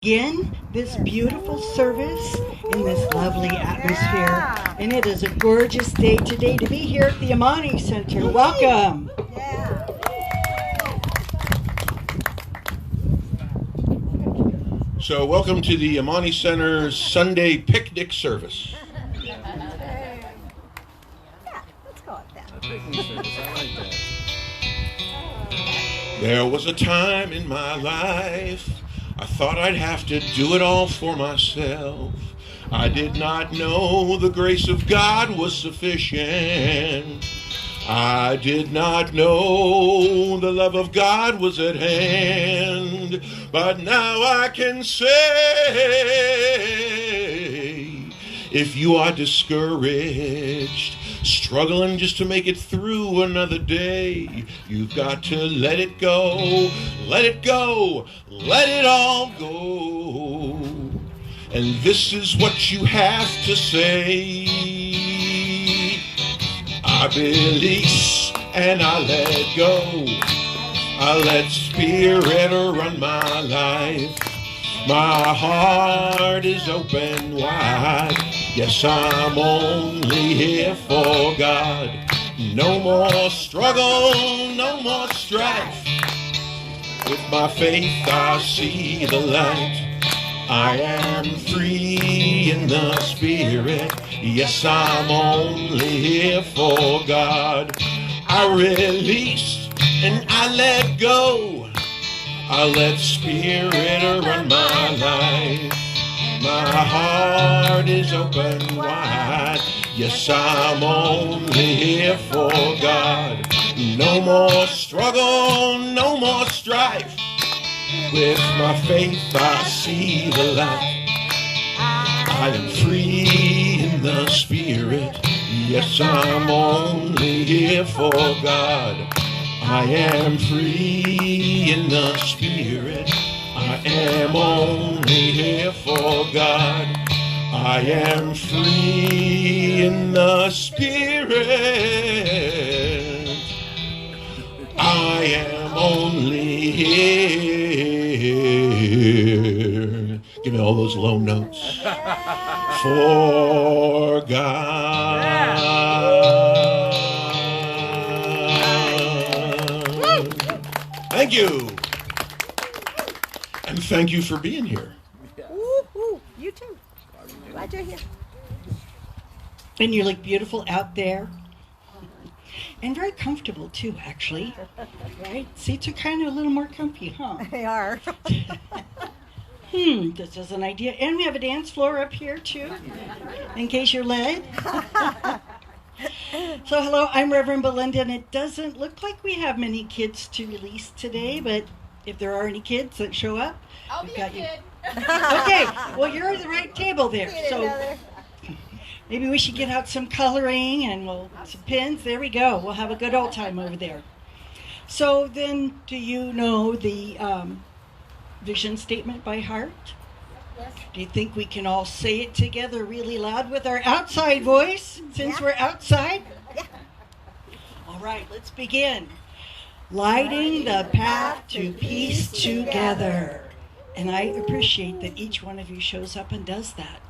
Begin this beautiful service in this lovely atmosphere. And it is a gorgeous day today to be here at the Amani Center. Welcome. So welcome to the Amani Center's Sunday picnic service. Let's go with that. There was a time in my life I thought I'd have to do it all for myself. I did not know the grace of God was sufficient. I did not know the love of God was at hand. But now I can say, if you are discouraged, struggling just to make it through another day, you've got to let it go, let it go, let it all go. And this is what you have to say. I release and I let go. I let Spirit run my life. My heart is open wide. Yes, I'm only here for God. No more struggle, no more strife. With my faith I see the light. I am free in the Spirit. Yes, I'm only here for God. I release and I let go. I let Spirit run my life. My heart is open wide. Yes, I'm only here for God. No more struggle, no more strife. With my faith I see the light. I am free in the Spirit. Yes, I'm only here for God. I am free in the Spirit. I am only here for God. I am free in the Spirit. I am only here. Give me all those low notes. For God. Thank you. And thank you for being here. Woo-hoo. You too. Glad you're here. And you look beautiful out there. And very comfortable too, actually. Right? Seats are kind of a little more comfy, huh? They are. This is an idea. And we have a dance floor up here too, in case you're led. So hello, I'm Reverend Belinda, and it doesn't look like we have many kids to release today, but if there are any kids that show up, I'll be a kid. Okay, well you're at the right table there. So maybe we should get out some coloring and some pins. There we go. We'll have a good old time over there. So then, do you know the vision statement by heart? Yes. Do you think we can all say it together really loud with our outside voice, since we're outside? Yeah. All right, let's begin. Lighting the path to peace together. And I appreciate that each one of you shows up and does that.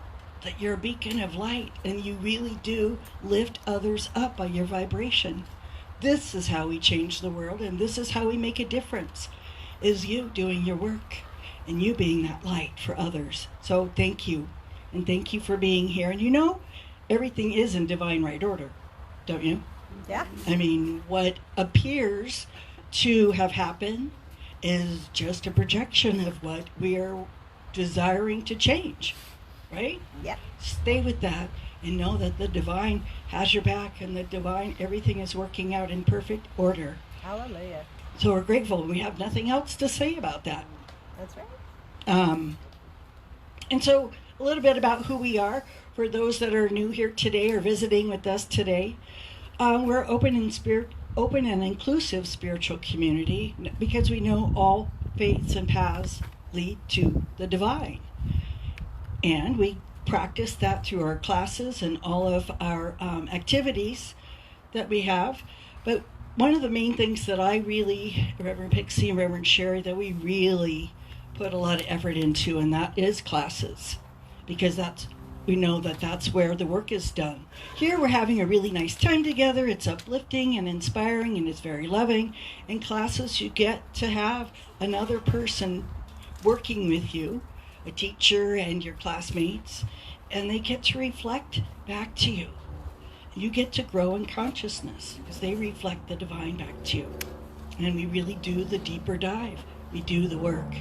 That you're a beacon of light and you really do lift others up by your vibration. This is how we change the world, and this is how we make a difference, is you doing your work and you being that light for others. So thank you, and thank you for being here. And you know, everything is in divine right order, don't you? Yeah. I mean, what appears to have happened is just a projection of what we are desiring to change, right? Yep. Stay with that and know that the divine has your back, and the divine, everything is working out in perfect order. Hallelujah. So we're grateful. We have nothing else to say about that. That's right. And so a little bit about who we are for those that are new here today or visiting with us today. We're open and inclusive spiritual community because we know all faiths and paths lead to the divine. And we practice that through our classes and all of our activities that we have. But one of the main things that I really, Reverend Pixie and Reverend Sherry, that we really put a lot of effort into, and that is classes, because we know that that's where the work is done. Here we're having a really nice time together. It's uplifting and inspiring, and it's very loving. In classes, you get to have another person working with you, a teacher and your classmates, and they get to reflect back to you. You get to grow in consciousness because they reflect the divine back to you. And we really do the deeper dive. We do the work.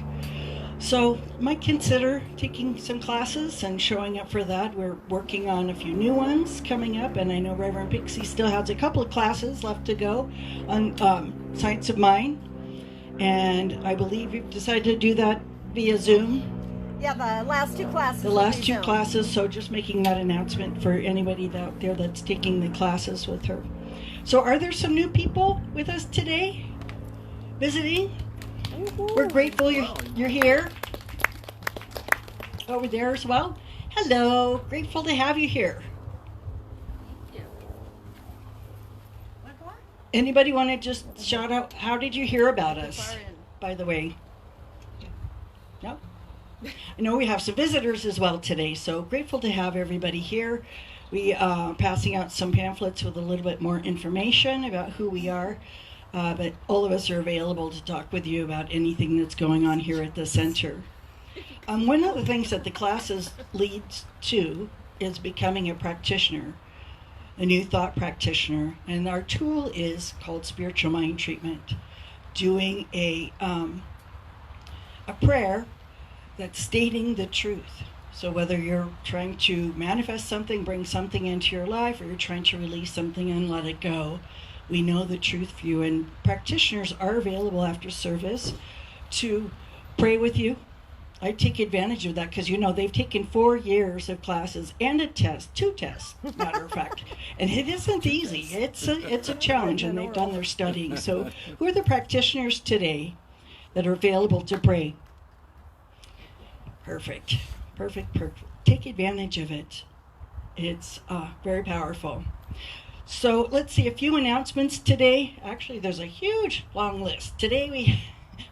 So might consider taking some classes and showing up for that. We're working on a few new ones coming up, and I know Reverend Pixie still has a couple of classes left to go on Science of Mind. And I believe you've decided to do that via Zoom. Yeah, the last two classes. The last two classes, so just making that announcement for anybody out there that's taking the classes with her. So are there some new people with us today visiting? We're grateful you're here. Over there as well. Hello, grateful to have you here. Anybody want to just shout out, how did you hear about us, by the way? No? I know we have some visitors as well today, so grateful to have everybody here. We are passing out some pamphlets with a little bit more information about who we are, but all of us are available to talk with you about anything that's going on here at the center. One of the things that the classes leads to is becoming a practitioner, a new thought practitioner, and our tool is called spiritual mind treatment, doing a prayer that's stating the truth. So whether you're trying to manifest something, bring something into your life, or you're trying to release something and let it go, we know the truth for you. And practitioners are available after service to pray with you. I take advantage of that because, they've taken 4 years of classes and a test, 2 tests, matter of fact. And it isn't easy. It's a challenge, and they've done their studying. So who are the practitioners today that are available to pray? Perfect. Take advantage of it. It's very powerful. So let's see, a few announcements today. Actually, there's a huge, long list. Today we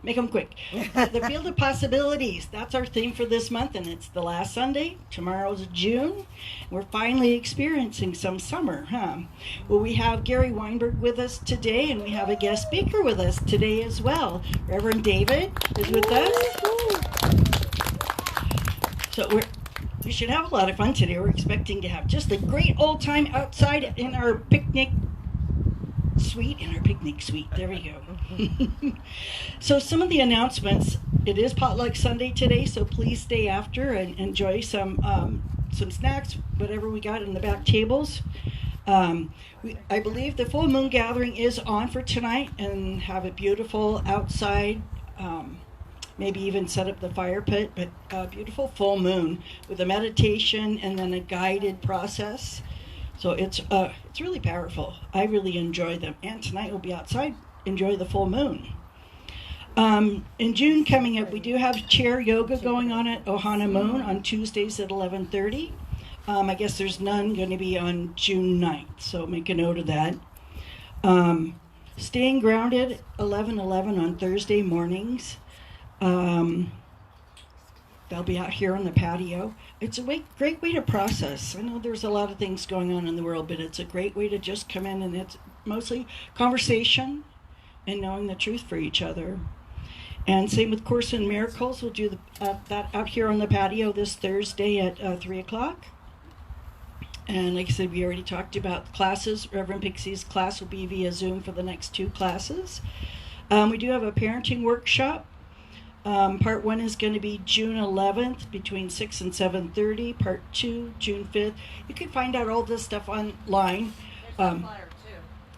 make them quick. The Field of Possibilities, that's our theme for this month, and it's the last Sunday. Tomorrow's June. We're finally experiencing some summer, huh? Well, we have Gary Weinberg with us today, and we have a guest speaker with us today as well. Reverend David is with us. So we should have a lot of fun today. We're expecting to have just a great old time outside in our picnic suite. There we go. So some of the announcements, it is Potluck Sunday today, so please stay after and enjoy some snacks, whatever we got in the back tables. I believe the full moon gathering is on for tonight, and have it beautiful outside. Maybe even set up the fire pit, but a beautiful full moon with a meditation and then a guided process. So it's really powerful. I really enjoy them. And tonight we'll be outside, enjoy the full moon. In June coming up, we do have chair yoga going on at Ohana Moon on Tuesdays at 11:30. I guess there's none going to be on June 9th, so make a note of that. Staying Grounded, 11:11 on Thursday mornings. They'll be out here on the patio. It's a great way to process. I know there's a lot of things going on in the world, but it's a great way to just come in, and it's mostly conversation and knowing the truth for each other. And same with Course in Miracles. We'll do that out here on the patio this Thursday at 3 o'clock. And like I said, we already talked about classes. Reverend Pixie's class will be via Zoom for the next 2 classes. We do have a parenting workshop. Part 1 is going to be June 11th between 6 and 7:30. Part 2, June 5th. You can find out all this stuff online.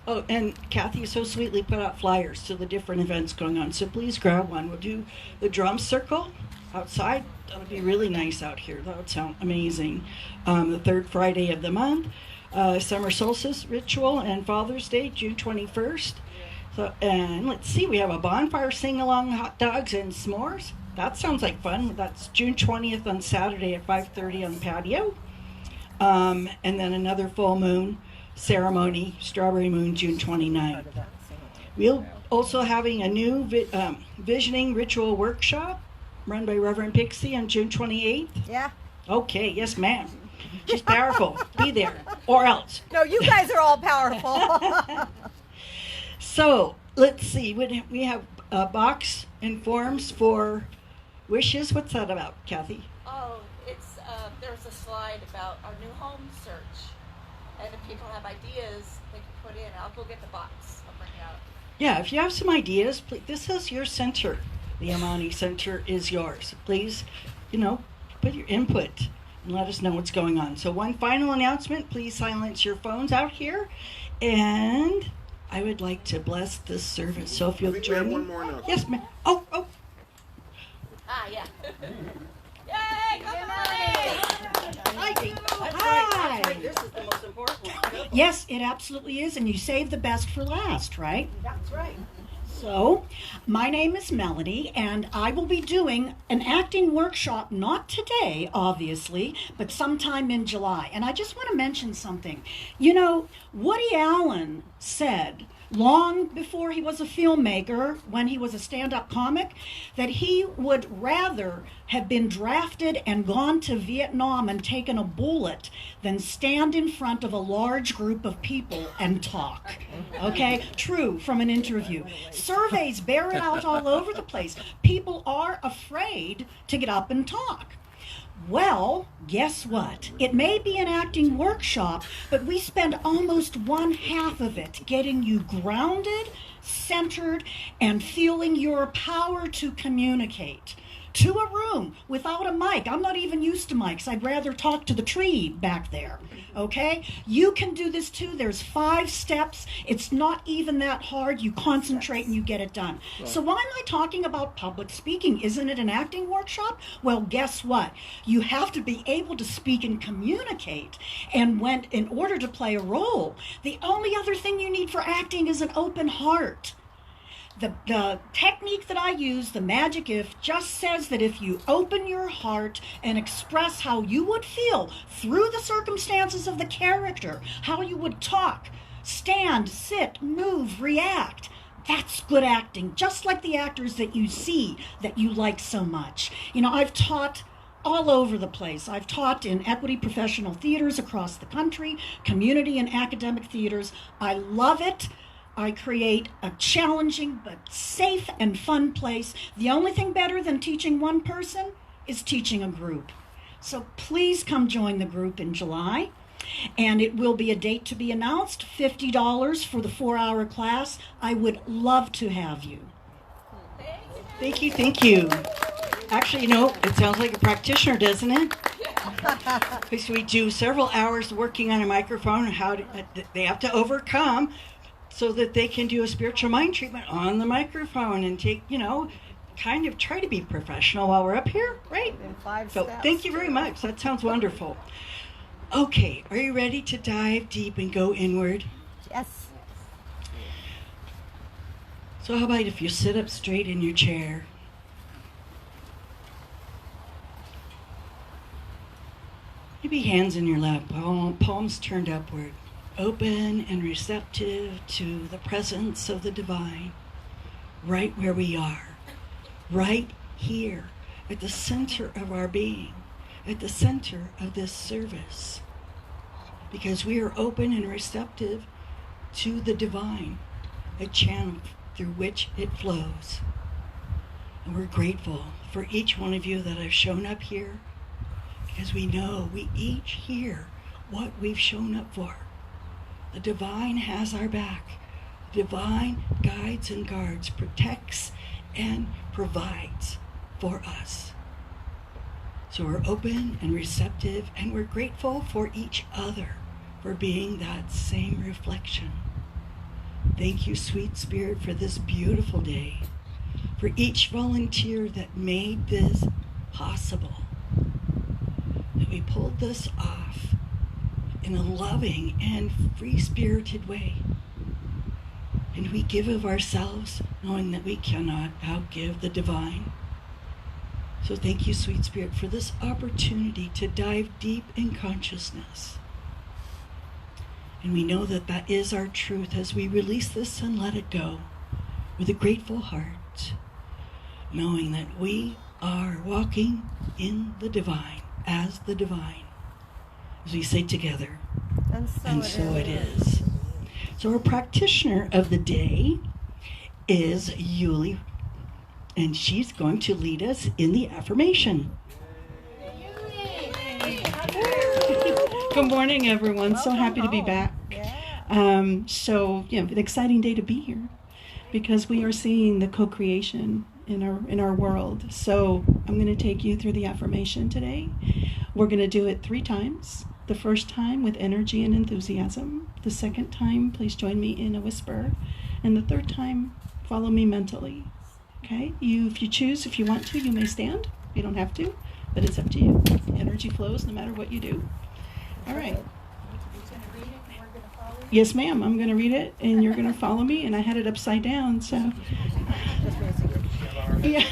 Oh, and Kathy so sweetly put out flyers to the different events going on. So please grab one. We'll do the drum circle outside. That would be really nice out here. That would sound amazing. The 3rd Friday of the month. Summer solstice ritual and Father's Day, June 21st. So, and let's see, we have a bonfire sing-along, hot dogs and s'mores. That sounds like fun. That's June 20th on Saturday at 5:30 on the patio. And then another full moon ceremony, Strawberry Moon, June 29th. We'll also having a new visioning ritual workshop run by Reverend Pixie on June 28th? Yeah. Okay, yes, ma'am. She's powerful. Be there, or else. No, you guys are all powerful. So, let's see. We have a box and forms for wishes. What's that about, Kathy? Oh, it's there's a slide about our new home search, and if people have ideas, they can put in. I'll go get the box. I'll bring it out. Yeah, if you have some ideas, please, this is your center. The Amani Center is yours. Please, put your input and let us know what's going on. So one final announcement, please silence your phones out here. And I would like to bless this service. So if you'll join me. One more announcement. Yes, ma'am. Oh. Yeah. Yay! Come on! Hi. This is the most important one. Yes, it absolutely is, and you save the best for last, right? That's right. So, my name is Melody, and I will be doing an acting workshop, not today, obviously, but sometime in July. And I just want to mention something. Woody Allen said, long before he was a filmmaker, when he was a stand-up comic, that he would rather have been drafted and gone to Vietnam and taken a bullet than stand in front of a large group of people and talk. Okay? True, from an interview. Surveys bear it out all over the place. People are afraid to get up and talk. Well, guess what? It may be an acting workshop, but we spend almost one half of it getting you grounded, centered, and feeling your power to communicate. To a room without a mic. I'm not even used to mics. I'd rather talk to the tree back there. Okay? You can do this too. There's 5 steps. It's not even that hard. You concentrate and you get it done. So why am I talking about public speaking? Isn't it an acting workshop? Well, guess what? You have to be able to speak and communicate. And in order to play a role, the only other thing you need for acting is an open heart. The technique that I use, the magic if, just says that if you open your heart and express how you would feel through the circumstances of the character, how you would talk, stand, sit, move, react, that's good acting, just like the actors that you see that you like so much. I've taught all over the place. I've taught in equity professional theaters across the country, community and academic theaters. I love it. I create a challenging but safe and fun place. The only thing better than teaching one person is teaching a group. So please come join the group in July. And it will be a date to be announced, $50 for the 4-hour class. I would love to have you. Thank you. Actually, it sounds like a practitioner, doesn't it? Because we do several hours working on a microphone, they have to overcome so that they can do a spiritual mind treatment on the microphone and take, kind of try to be professional while we're up here, right? In 5 So steps. thank you very much. That sounds wonderful. Okay, are you ready to dive deep and go inward? Yes. So how about if you sit up straight in your chair? Maybe hands in your lap, palms turned upward. Open and receptive to the presence of the divine, right where we are, right here, at the center of our being, at the center of this service, because we are open and receptive to the divine, a channel through which it flows. And we're grateful for each one of you that have shown up here, because we know we each hear what we've shown up for. The divine has our back. The divine guides and guards, protects and provides for us. So we're open and receptive, and we're grateful for each other for being that same reflection. Thank you, sweet spirit, for this beautiful day, for each volunteer that made this possible, that we pulled this off in a loving and free-spirited way. And we give of ourselves, knowing that we cannot outgive the divine. So thank you, sweet spirit, for this opportunity to dive deep in consciousness. And we know that that is our truth as we release this and let it go with a grateful heart, knowing that we are walking in the divine, as the divine. As we say together, and so it is. So our practitioner of the day is Yuli, and she's going to lead us in the affirmation. Good morning, everyone. So happy to be back. An exciting day to be here because we are seeing the co-creation in our world. So I'm going to take you through the affirmation today. We're going to do it 3 times. The first time with energy and enthusiasm. The second time, please join me in a whisper. And the third time, follow me mentally. Okay? If you choose, if you want to, you may stand. You don't have to, but it's up to you. Energy flows no matter what you do. All right. Yes, ma'am. I'm going to read it, and you're going to follow me. And I had it upside down, so. Yeah.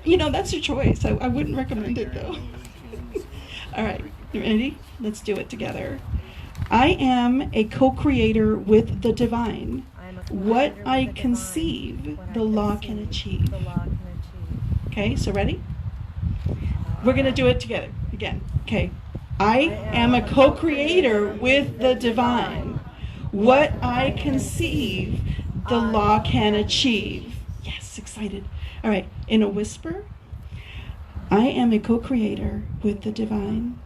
That's your choice. I wouldn't recommend it, though. All right. You ready? Let's do it together. I am a co-creator with the divine. What I conceive, the law can achieve. Okay, so ready? We're going to do it together again. Okay. I am a co-creator with the divine. What I conceive, the law can achieve. Yes, excited. All right, in a whisper. I am a co-creator with the divine.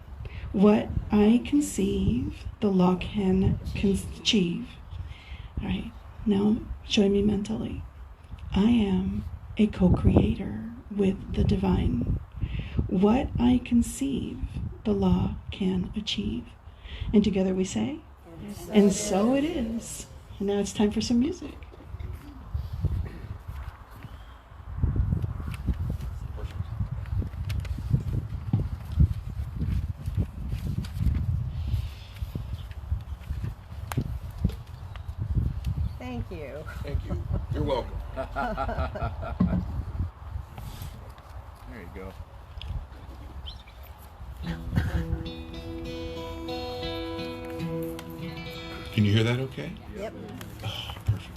What I conceive, the law can achieve. All right, now join me mentally. I am a co-creator with the divine. What I conceive, the law can achieve. And together we say, and so it is. And now it's time for some music. Thank you. Thank you. You're welcome. There you go. Can you hear that okay? Yep. Oh, perfect.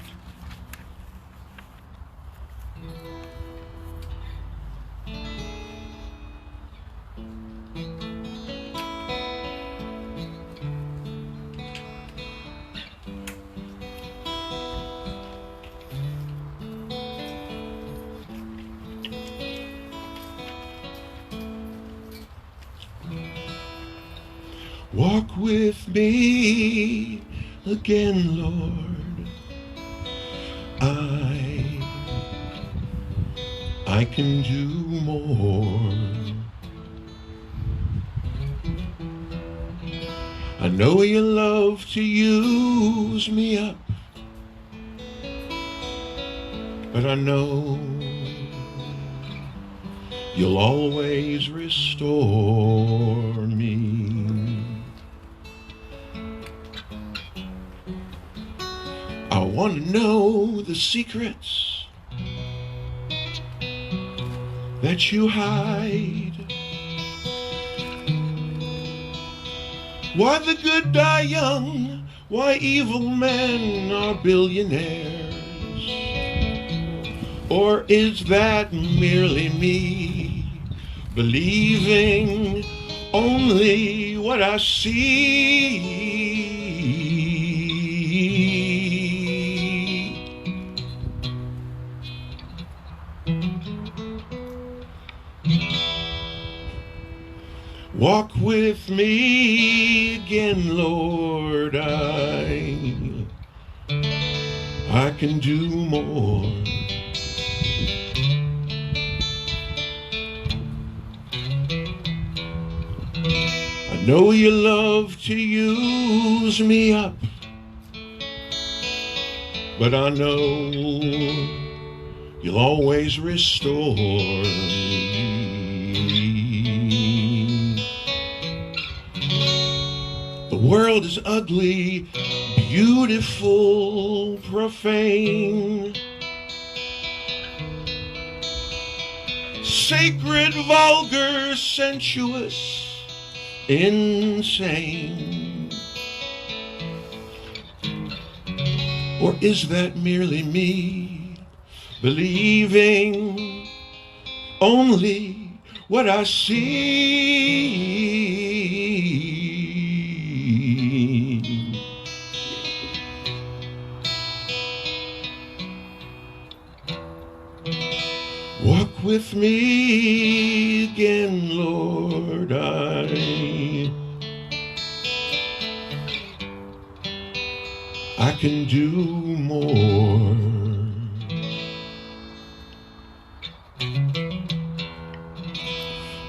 Walk with me again, Lord. I can do more. I know you love to use me up, but I know you'll always restore me. I want to know the secrets that you hide. Why the good die young? Why evil men are billionaires? Or is that merely me believing only what I see? Walk with me again, Lord. I can do more. I know you love to use me up, but I know you'll always restore me. The world is ugly, beautiful, profane, sacred, vulgar, sensuous, insane. Or is that merely me believing only what I see. Walk with me again, Lord, I can do more.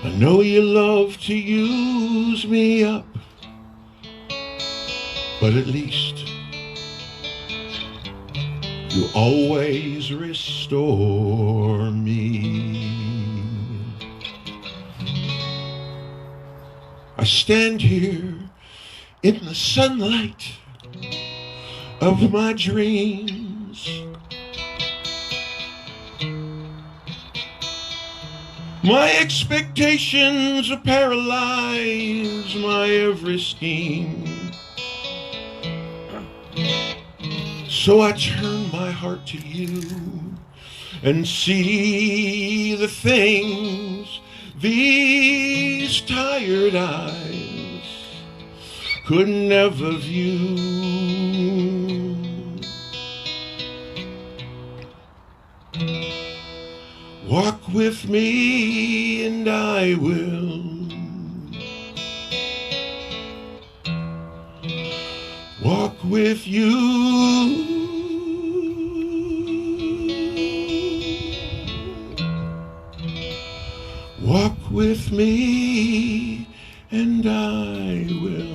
I know you love to use me up, but at least you always restore me. I stand here in the sunlight of my dreams. My expectations paralyze my every scheme. So I turn my heart to you and see the things these tired eyes could never view. Walk with me and I will walk with you. Walk with me and I will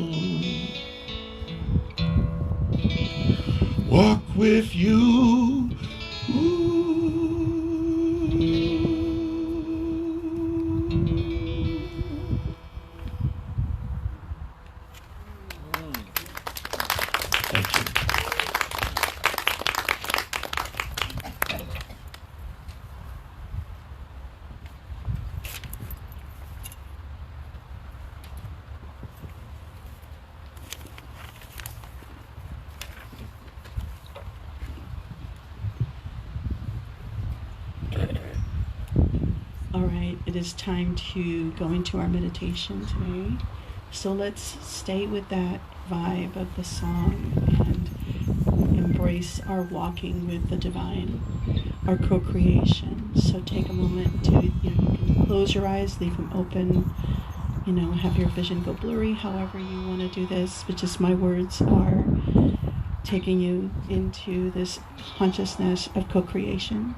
walk with you. Thank you. All right, it is time to go into our meditation today. So let's stay with that vibe of the song and embrace our walking with the divine, our co-creation. So take a moment to, you can close your eyes, leave them open, have your vision go blurry, however you want to do this, but just my words are taking you into this consciousness of co-creation.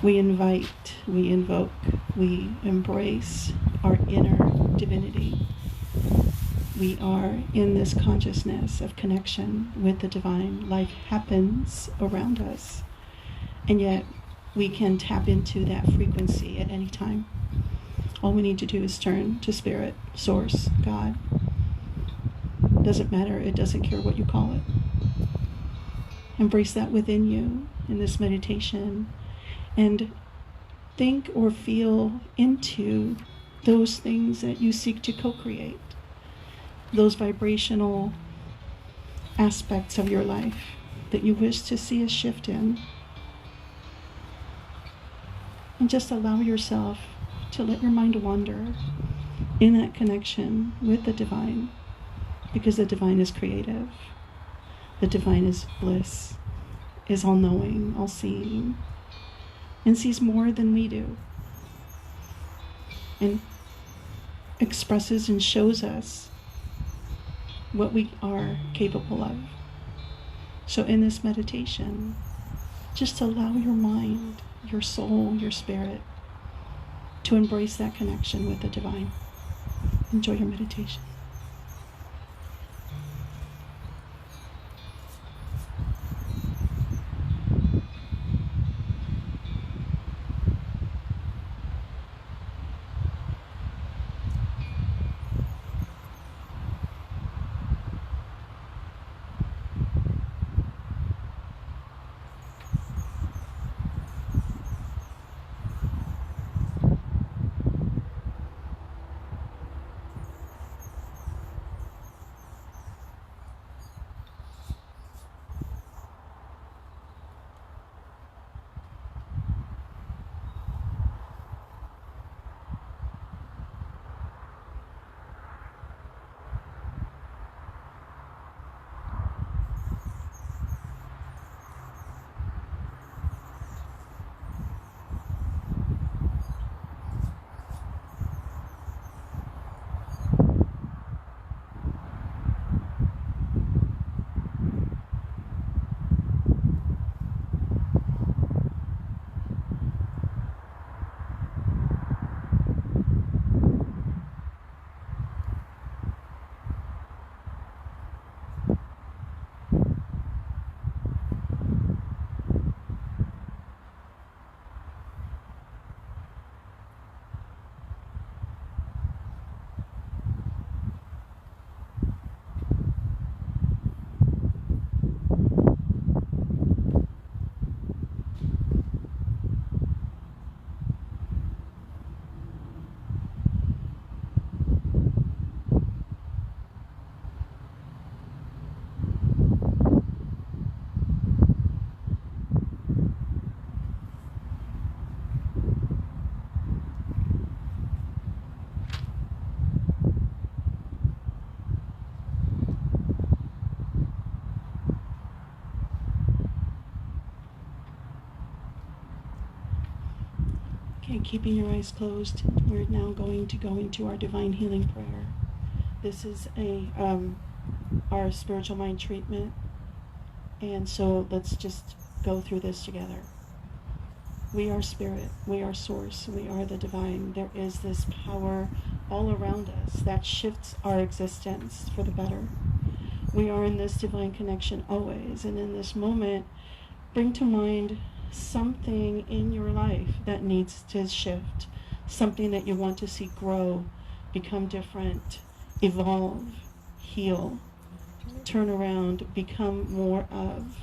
We invite, we invoke, we embrace our inner divinity. We are in this consciousness of connection with the divine. Life happens around us, and yet we can tap into that frequency at any time. All we need to do is turn to Spirit, Source, God. Doesn't matter, it doesn't care what you call it. Embrace that within you in this meditation, and think or feel into those things that you seek to co-create, those vibrational aspects of your life that you wish to see a shift in. And just allow yourself to let your mind wander in that connection with the divine, because the divine is creative. The divine is bliss, is all-knowing, all-seeing, and sees more than we do, and expresses and shows us what we are capable of. So in this meditation, just allow your mind, your soul, your spirit to embrace that connection with the divine. Enjoy your meditation. keeping your eyes closed, we're now going to go into our divine healing prayer. This is our spiritual mind treatment, and so let's just go through this together. We are spirit, we are source, we are the divine. There is this power all around us that shifts our existence for the better. We are in this divine connection always, and in this moment, bring to mind something in your life that needs to shift, something that you want to see grow, become different, evolve, heal, turn around, become more of.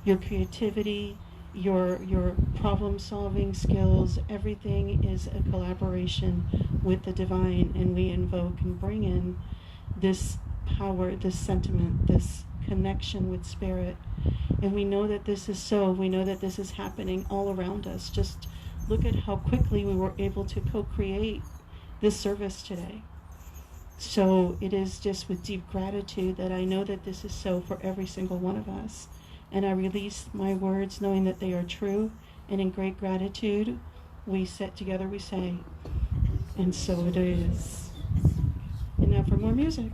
Your creativity, your problem-solving skills, everything is a collaboration with the divine, and we invoke and bring in this power, this sentiment, this connection with spirit. And we know that this is so. We know that this is happening all around us. Just look at how quickly we were able to co-create this service today. So it is just with deep gratitude that I know that this is so for every single one of us. And I release my words knowing that they are true. And in great gratitude, we sit together, we say, and so it is. And now for more music.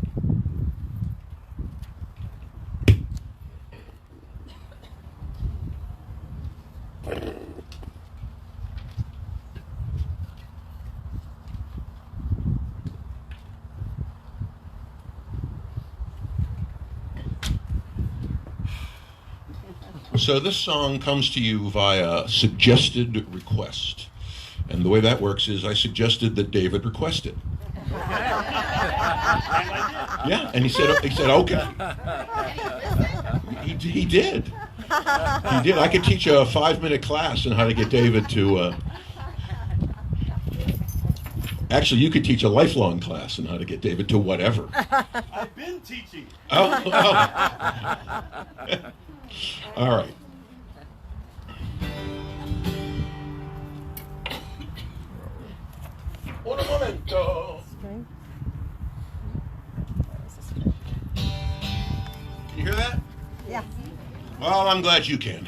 So this song comes to you via suggested request. And the way that works is I suggested that David request it. Yeah, and he said okay. He did. He did. I could teach a 5-minute class on how to get David to... Actually, you could teach a lifelong class on how to get David to whatever. I've been teaching. Oh. All right. Un momento. Can you hear that? Yeah. Well, I'm glad you can.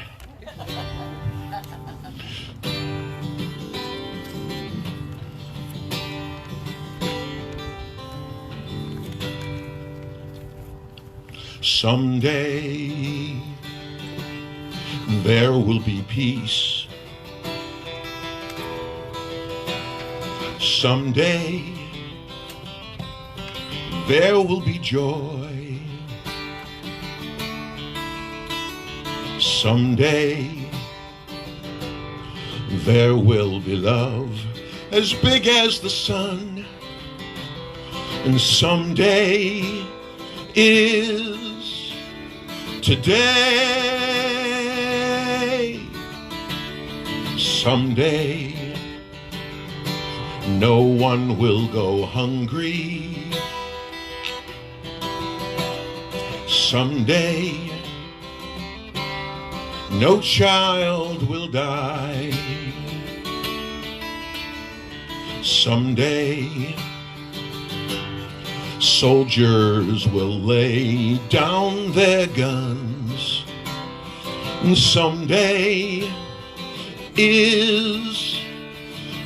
Someday there will be peace. Someday there will be joy. Someday there will be love as big as the sun. And someday is today. Someday no one will go hungry. Someday no child will die. Someday soldiers will lay down their guns. And someday is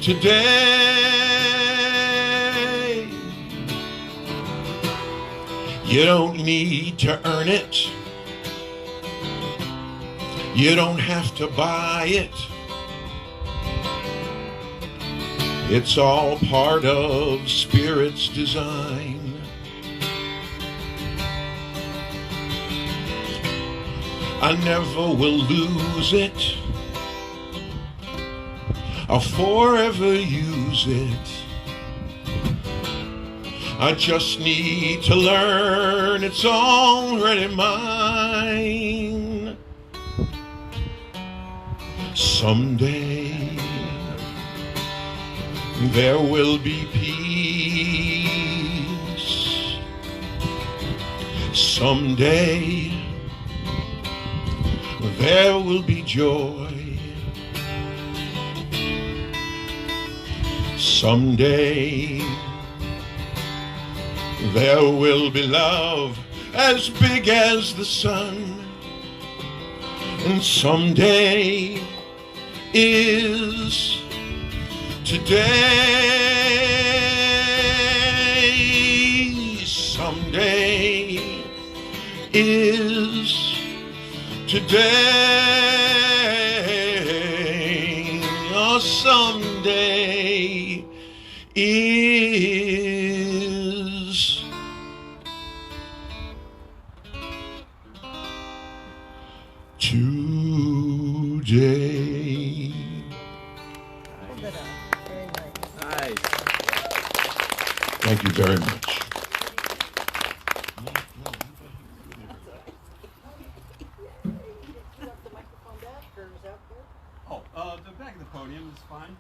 today. You don't need to earn it. You don't have to buy it. It's all part of Spirit's design. I never will lose it. I'll forever use it. I just need to learn it's already mine. Someday there will be peace. Someday there will be joy. Someday there will be love as big as the sun. And someday is Today, someday is today, or someday is today. Hold it up. Very nice. Nice. Thank you very much. Oh, the back of the podium is fine.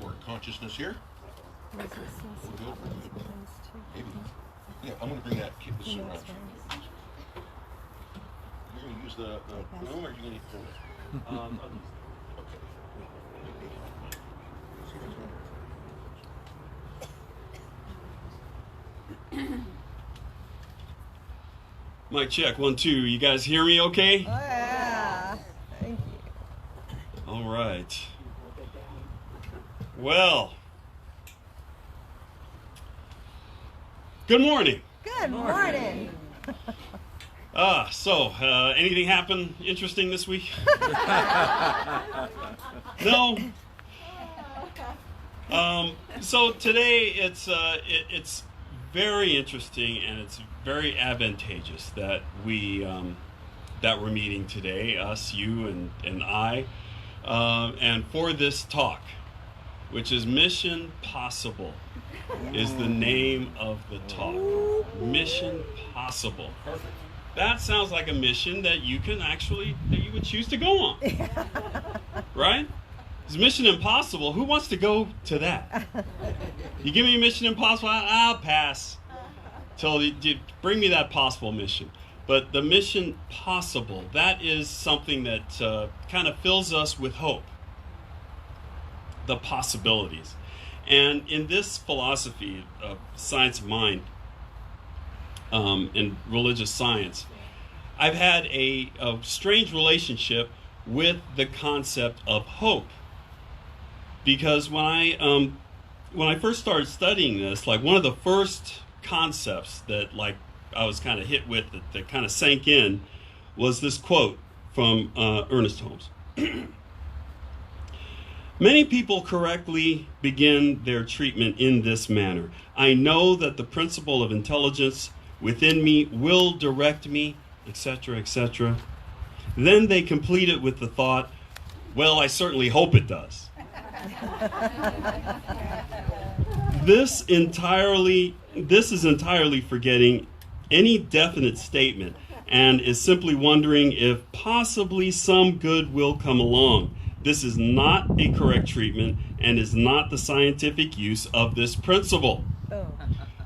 Core consciousness here. We're good. Maybe. Yeah, I'm going to bring that kit this around. You're going to use the room, or are you going to use Mic check, 1, 2. You guys hear me okay? Oh, yeah. Thank you. All right. Well, good morning. Good morning. So anything happen interesting this week? No. So today it's very interesting, and it's very advantageous that we're meeting today, us, you, and I, and for this talk, which is Mission Possible, is the name of the talk. Mission Possible. Perfect. That sounds like a mission that you would choose to go on. Right? It's Mission Impossible. Who wants to go to that? You give me a Mission Impossible, I'll pass. Till you bring me that possible mission. But the Mission Possible, that is something that kind of fills us with hope. The possibilities. And in this philosophy of science of mind, and religious science, I've had a strange relationship with the concept of hope. Because when I first started studying this, like one of the first concepts that I was kind of hit with that kind of sank in was this quote from Ernest Holmes. Many people correctly begin their treatment in this manner. I know that the principle of intelligence within me will direct me, etc., etc. Then they complete it with the thought, well, I certainly hope it does. This is entirely forgetting any definite statement and is simply wondering if possibly some good will come along. This is not a correct treatment and is not the scientific use of this principle. Oh.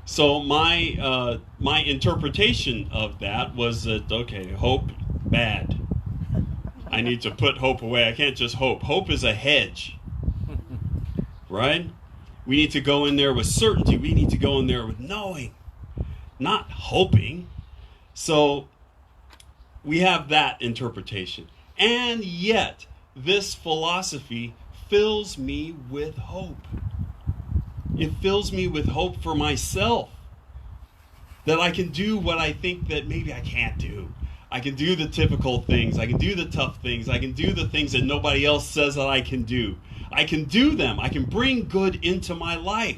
So my interpretation of that was that, okay, hope, bad. I need to put hope away. I can't just hope. Hope is a hedge, right? We need to go in there with certainty. We need to go in there with knowing, not hoping. So we have that interpretation. And yet, this philosophy fills me with hope. It fills me with hope for myself, that I can do what I think that maybe I can't do. I can do the typical things. I can do the tough things. I can do the things that nobody else says that I can do. I can do them. I can bring good into my life.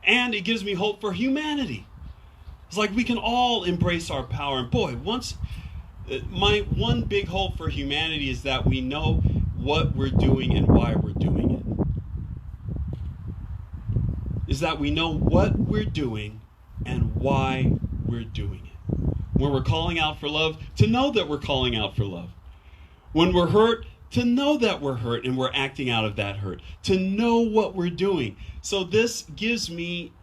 And it gives me hope for humanity. It's like we can all embrace our power. And boy, my one big hope for humanity is that we know what we're doing and why we're doing it. Is that we know what we're doing and why we're doing it. When we're calling out for love, to know that we're calling out for love. When we're hurt, to know that we're hurt and we're acting out of that hurt. To know what we're doing. So this gives me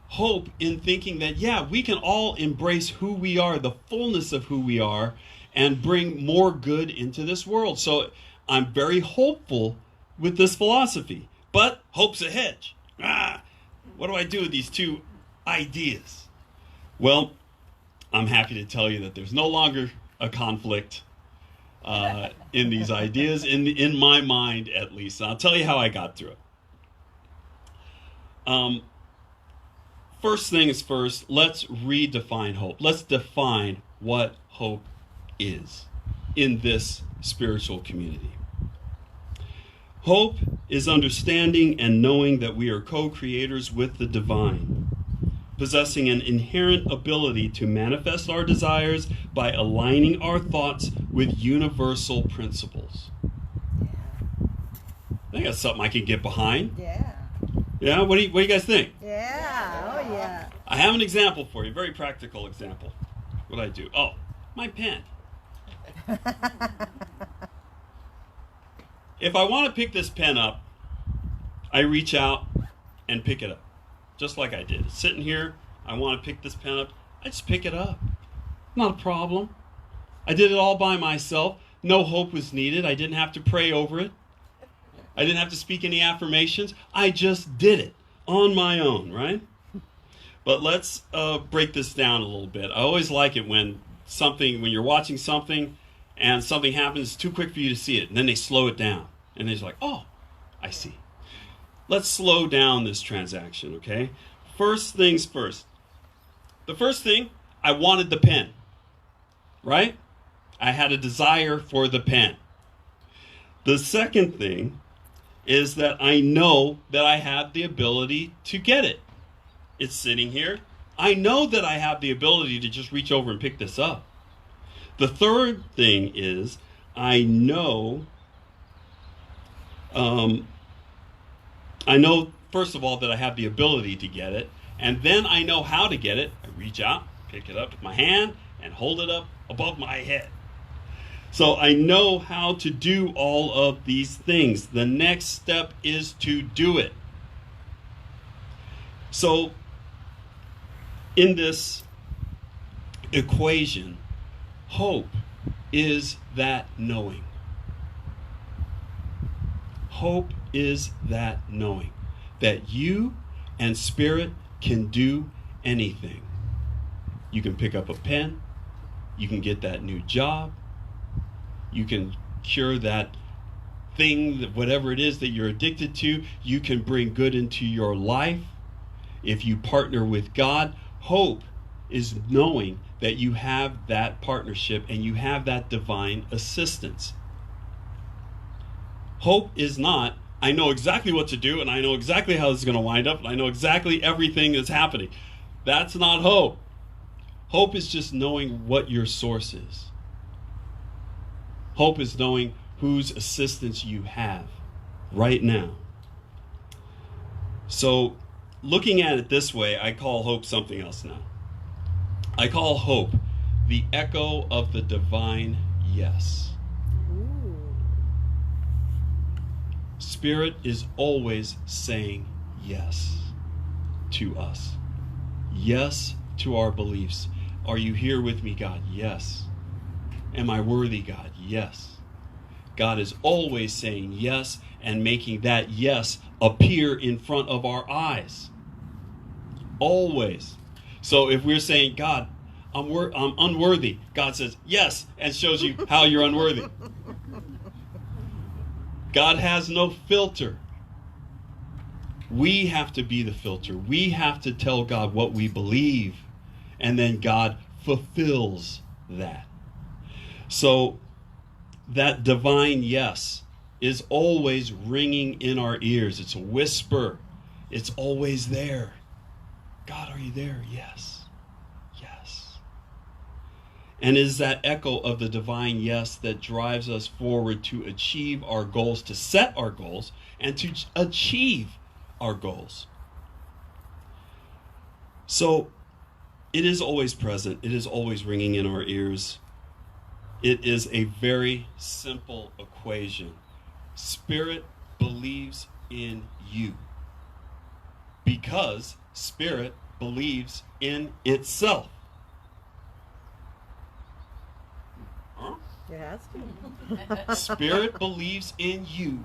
hope in thinking that, yeah, we can all embrace who we are, the fullness of who we are, and bring more good into this world. So I'm very hopeful with this philosophy. But hope's a hedge. What do I do with these two ideas? Well, I'm happy to tell you that there's no longer a conflict in these ideas, in my mind at least. And I'll tell you how I got through it. First things first, let's redefine hope. Let's define what hope is in this spiritual community. Hope is understanding and knowing that we are co-creators with the divine, possessing an inherent ability to manifest our desires by aligning our thoughts with universal principles. I think that's something I can get behind. Yeah. Yeah, what do you guys think? Yeah. Oh, yeah. I have an example for you, a very practical example. What I do? Oh, my pen. If I want to pick this pen up, I reach out and pick it up, just like I did. It's sitting here, I want to pick this pen up, I just pick it up. Not a problem. I did it all by myself. No hope was needed. I didn't have to pray over it. I didn't have to speak any affirmations. I just did it on my own, right? But let's break this down a little bit. I always like it when you're watching something and something happens, it's too quick for you to see it, and then they slow it down. And they're like, oh, I see. Let's slow down this transaction, okay? First things first. The first thing, I wanted the pen, right? I had a desire for the pen. The second thing is that I know that I have the ability to get it. It's sitting here. I know that I have the ability to just reach over and pick this up. The third thing is I know, first of all, that I have the ability to get it, and then I know how to get it. I reach out, pick it up with my hand, and hold it up above my head. So I know how to do all of these things. The next step is to do it. So in this equation, hope is that knowing. Hope is that knowing that you and spirit can do anything. You can pick up a pen. You can get that new job. You can cure that thing, whatever it is that you're addicted to. You can bring good into your life. If you partner with God, hope is knowing that you have that partnership and you have that divine assistance. Hope is not, I know exactly what to do and I know exactly how this is going to wind up and I know exactly everything that's happening. That's not hope. Hope is just knowing what your source is. Hope is knowing whose assistance you have right now. So, looking at it this way, I call hope something else now. I call hope the echo of the divine yes. Ooh. Spirit is always saying yes to us. Yes to our beliefs. Are you here with me, God? Yes. Am I worthy, God? Yes. God is always saying yes and making that yes appear in front of our eyes. Always. So if we're saying, God, I'm unworthy, God says yes and shows you how you're unworthy. God has no filter. We have to be the filter. We have to tell God what we believe, and then God fulfills that. So that divine yes is always ringing in our ears. It's a whisper. It's always there. God, are you there? Yes. Yes. And is that echo of the divine yes that drives us forward to achieve our goals, to set our goals, and to achieve our goals. So it is always present. It is always ringing in our ears. It is a very simple equation. Spirit believes in you because Spirit believes in itself. Huh? It has to. Spirit believes in you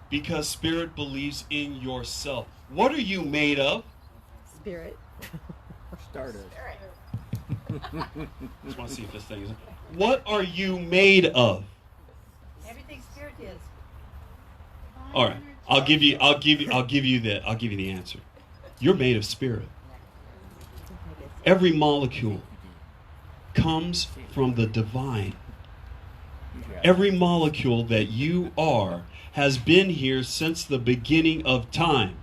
because Spirit believes in yourself. What are you made of? Spirit. Started. Just want to see if this thing is. What are you made of? Everything spirit is. All right, I'll give you the answer. You're made of spirit. Every molecule comes from the divine. Every molecule that you are has been here since the beginning of time,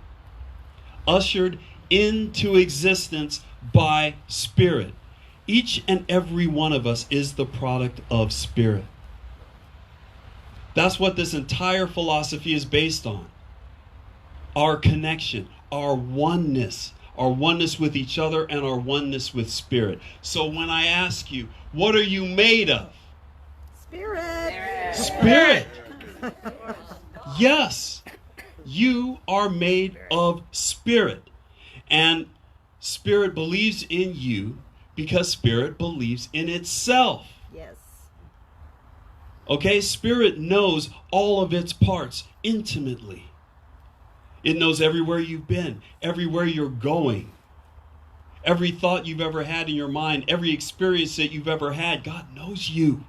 ushered into existence by spirit. Each and every one of us is the product of spirit. That's what this entire philosophy is based on. Our connection, our oneness with each other, and our oneness with spirit. So when I ask you, what are you made of? Spirit. Spirit. Yes, you are made of spirit. And spirit believes in you because spirit believes in itself. Yes. Okay, spirit knows all of its parts intimately. It knows everywhere you've been, everywhere you're going, every thought you've ever had in your mind, every experience that you've ever had. God knows you.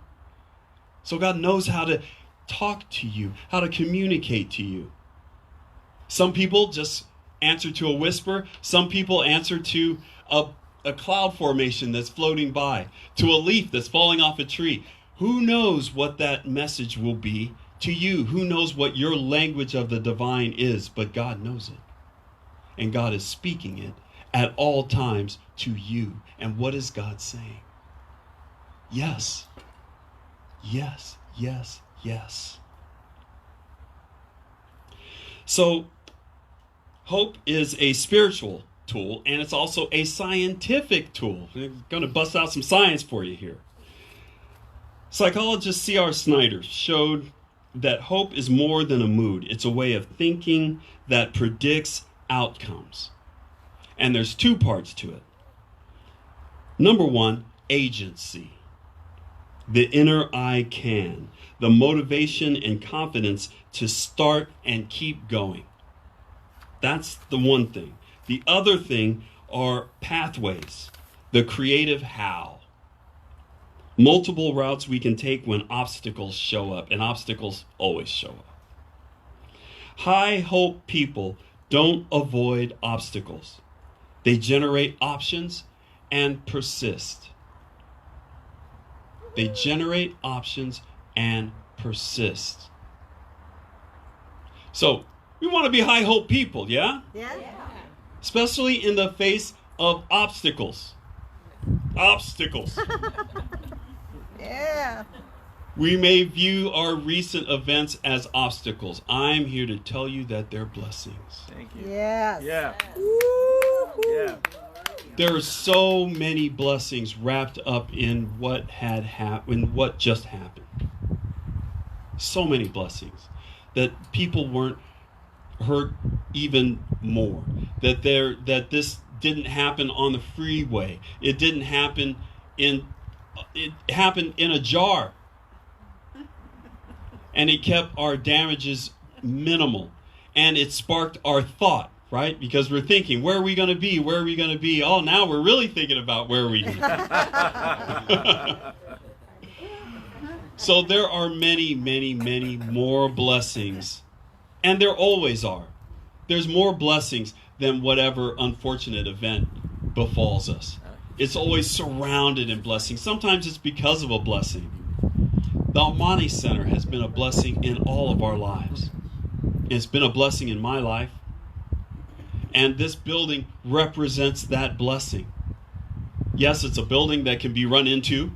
So God knows how to talk to you, how to communicate to you. Some people just answer to a whisper. Some people answer to a cloud formation that's floating by, to a leaf that's falling off a tree. Who knows what that message will be to you? Who knows what your language of the divine is? But God knows it. And God is speaking it at all times to you. And what is God saying? Yes. Yes, yes, yes. So, hope is a spiritual tool, and it's also a scientific tool. I'm going to bust out some science for you here. Psychologist C.R. Snyder showed that hope is more than a mood. It's a way of thinking that predicts outcomes. And there's two parts to it. Number one, agency. The inner I can. The motivation and confidence to start and keep going. That's the one thing. The other thing are pathways. The creative how. Multiple routes we can take when obstacles show up, and obstacles always show up. High hope people don't avoid obstacles. They generate options and persist. They generate options and persist. So, we want to be high hope people, yeah? Yeah. Especially in the face of obstacles. Obstacles. Yeah. We may view our recent events as obstacles. I'm here to tell you that they're blessings. Thank you. Yes. Yeah. Woo-hoo. Yeah. There are so many blessings wrapped up in what had happened, what just happened. So many blessings that people weren't hurt even more. That this didn't happen on the freeway. It didn't happen it happened in a jar. And it kept our damages minimal. And it sparked our thought, right? Because we're thinking, where are we going to be? Where are we going to be? Oh, now we're really thinking about where we going to be. So there are many, many, many more blessings. And there always are. There's more blessings than whatever unfortunate event befalls us. It's always surrounded in blessings. Sometimes it's because of a blessing. The Amani Center has been a blessing in all of our lives. It's been a blessing in my life. And this building represents that blessing. Yes, it's a building that can be run into.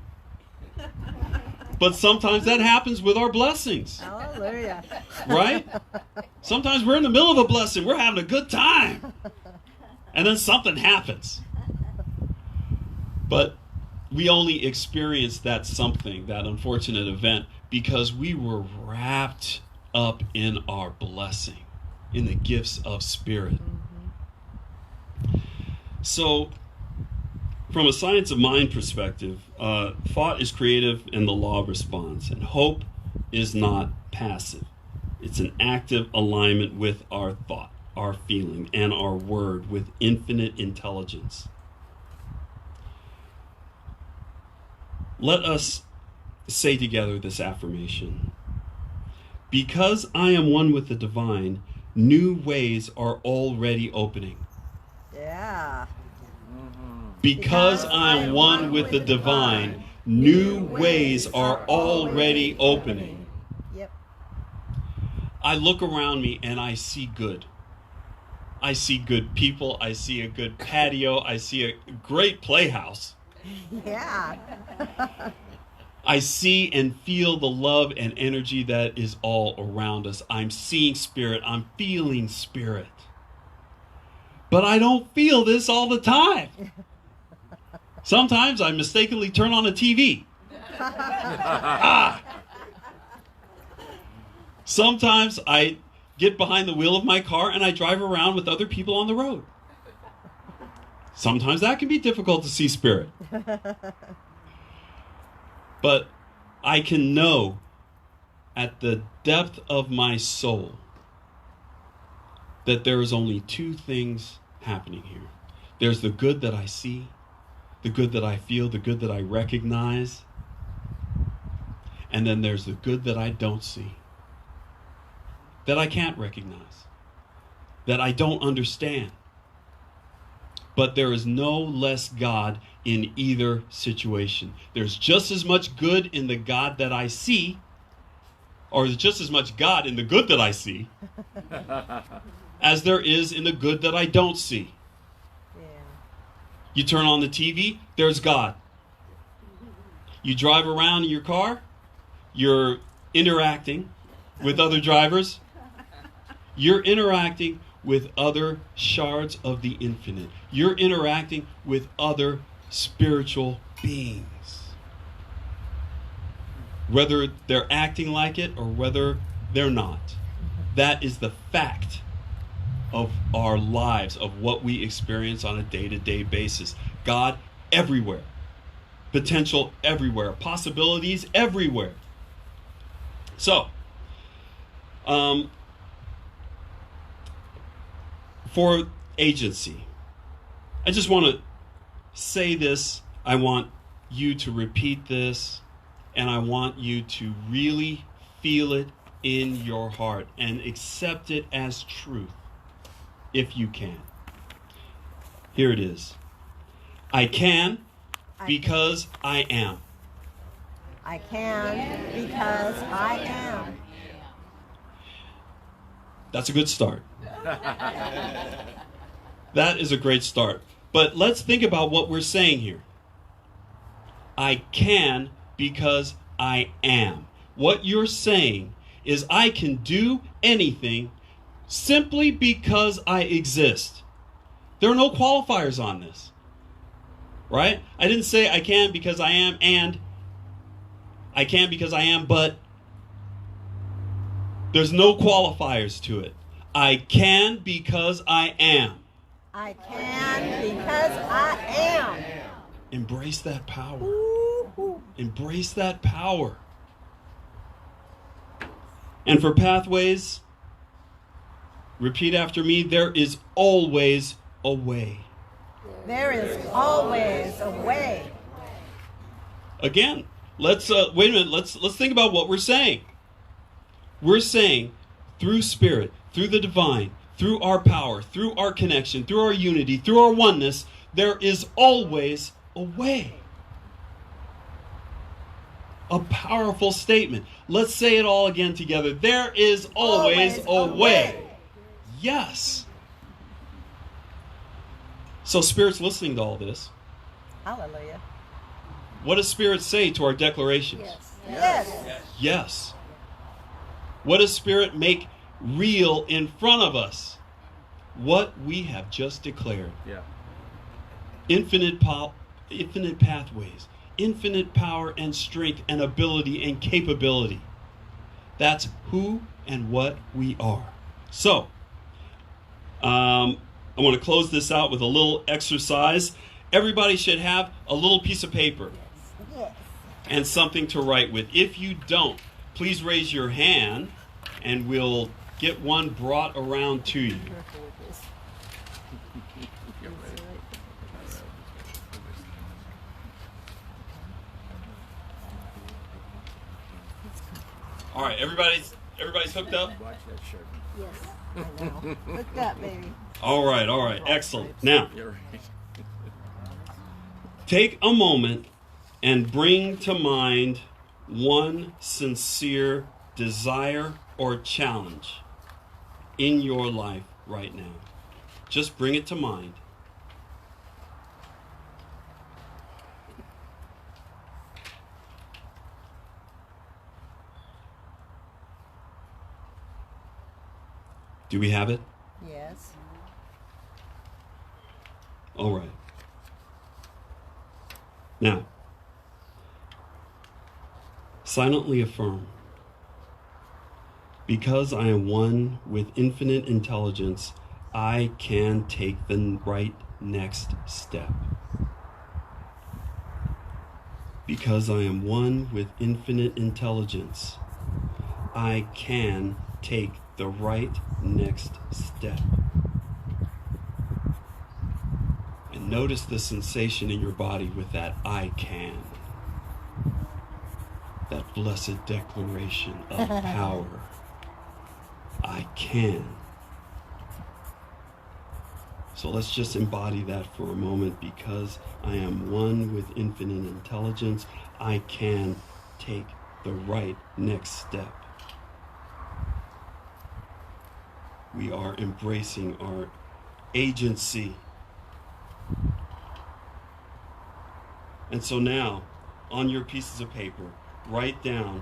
But sometimes that happens with our blessings. Hallelujah. Right? Sometimes we're in the middle of a blessing. We're having a good time. And then something happens. But we only experienced that something, that unfortunate event, because we were wrapped up in our blessing, in the gifts of spirit. So, from a science of mind perspective, thought is creative and the law of response. And hope is not passive. It's an active alignment with our thought. our feeling and our word with infinite intelligence. Let us say together this affirmation. Because I am one with the divine, new ways are already opening. Yeah. Because I am one with the divine, new ways are already opening. Yep. I look around me and I see good. I see good people. I see a good patio. I see a great playhouse. Yeah. I see and feel the love and energy that is all around us. I'm seeing spirit. I'm feeling spirit. But I don't feel this all the time. Sometimes I mistakenly turn on a TV. Sometimes I get behind the wheel of my car and I drive around with other people on the road. Sometimes that can be difficult to see spirit. But I can know at the depth of my soul that there is only two things happening here. There's the good that I see, the good that I feel, the good that I recognize, and then there's the good that I don't see, that I can't recognize, that I don't understand. But there is no less God in either situation. There's just as much good in the God that I see, or just as much God in the good that I see, as there is in the good that I don't see. Yeah. You turn on the TV, there's God. You drive around in your car, you're interacting with other drivers. You're interacting with other shards of the infinite. You're interacting with other spiritual beings. Whether they're acting like it or whether they're not. That is the fact of our lives, of what we experience on a day-to-day basis. God everywhere. Potential everywhere. Possibilities everywhere. So, for agency, I just want to say this. I want you to repeat this, and I want you to really feel it in your heart and accept it as truth, if you can. Here it is. I can because I am. I can because I am. That's a good start. That is a great start. But let's think about what we're saying here. I can because I am. What you're saying is I can do anything simply because I exist. There are no qualifiers on this. Right? I didn't say I can because I am and I can because I am, but there's no qualifiers to it. I can because I am. I can because I am. Embrace that power. Woo-hoo. Embrace that power. And for pathways, repeat after me, there is always a way. There is always a way. Again, let's wait a minute. Let's think about what we're saying. We're saying through spirit, through the divine, through our power, through our connection, through our unity, through our oneness, there is always a way. A powerful statement. Let's say it all again together. There is always a way. Yes. So Spirit's listening to all this. Hallelujah. What does Spirit say to our declarations? Yes. Yes. What does Spirit make real in front of us? What we have just declared. Yeah. Infinite pathways, infinite power and strength and ability and capability. That's who and what we are. So, I want to close this out with a little exercise. Everybody should have a little piece of paper and something to write with. If you don't, please raise your hand and we'll get one brought around to you. All right, everybody's hooked up? Watch that shirt. Yes, I know. Hooked up, baby. All right, excellent. Now, You're right. take a moment and bring to mind one sincere desire or challenge in your life right now. Just bring it to mind. Do we have it? Yes. All right. Now, silently affirm, because I am one with infinite intelligence, I can take the right next step. Because I am one with infinite intelligence, I can take the right next step. And notice the sensation in your body with that I can. That blessed declaration of power. I can. So let's just embody that for a moment. Because I am one with infinite intelligence, I can take the right next step. We are embracing our agency. And so now, on your pieces of paper, write down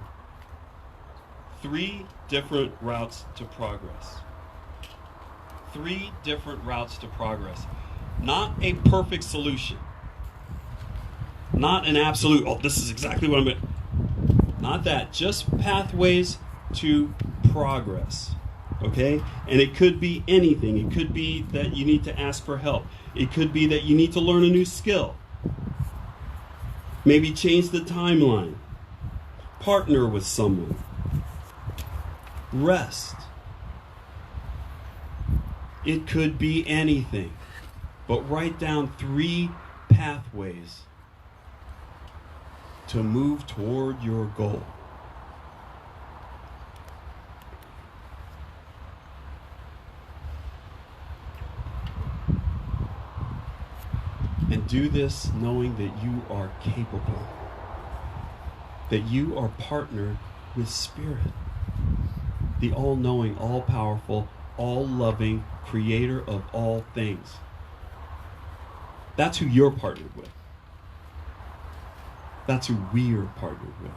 3 different routes to progress. 3 different routes to progress. Not a perfect solution. Not an absolute, oh, this is exactly what I'm going to... Not that. Just pathways to progress. Okay? And it could be anything. It could be that you need to ask for help. It could be that you need to learn a new skill. Maybe change the timeline. Partner with someone. Rest. It could be anything. But write down 3 pathways to move toward your goal. And do this knowing that you are capable, that you are partnered with Spirit, the all-knowing, all-powerful, all-loving creator of all things. That's who you're partnered with. That's who we're partnered with.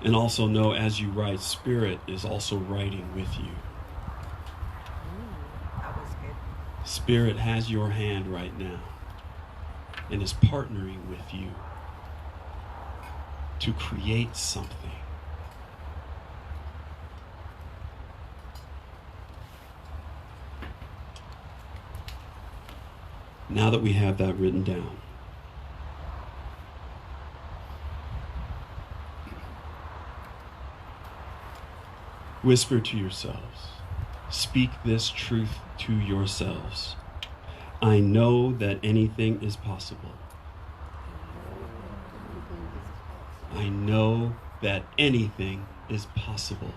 And also know as you write, Spirit is also writing with you. That was good. Spirit has your hand right now and is partnering with you to create something. Now that we have that written down, whisper to yourselves. Speak this truth to yourselves. I know that anything is possible. I know that anything is possible.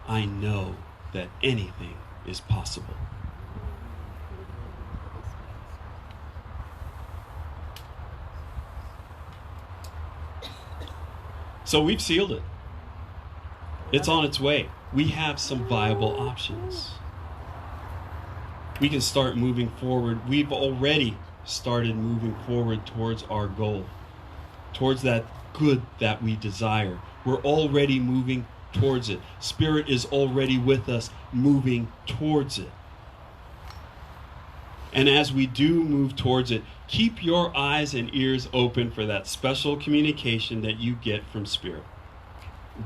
I know that anything is possible. So we've sealed it. It's on its way. We have some viable options. We can start moving forward. We've already started moving forward towards our goal, towards that good that we desire. We're already moving towards it. Spirit is already with us, moving towards it. And as we do move towards it, Keep your eyes and ears open for that special communication that you get from Spirit.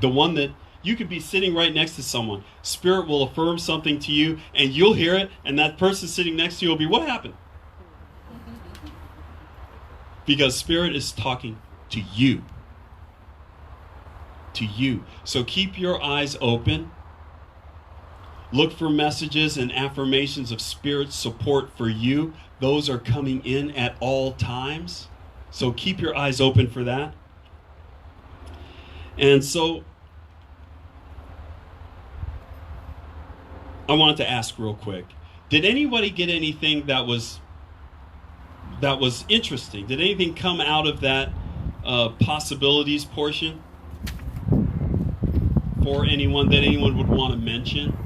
The one that you could be sitting right next to someone. Spirit will affirm something to you, and you'll hear it, and that person sitting next to you will be, what happened? Because Spirit is talking to you. To you. So keep your eyes open. Look for messages and affirmations of Spirit's support for you. Those are coming in at all times. So keep your eyes open for that. And so I wanted to ask real quick. Did anybody get anything that was interesting? Did anything come out of that possibilities portion for anyone that anyone would want to mention?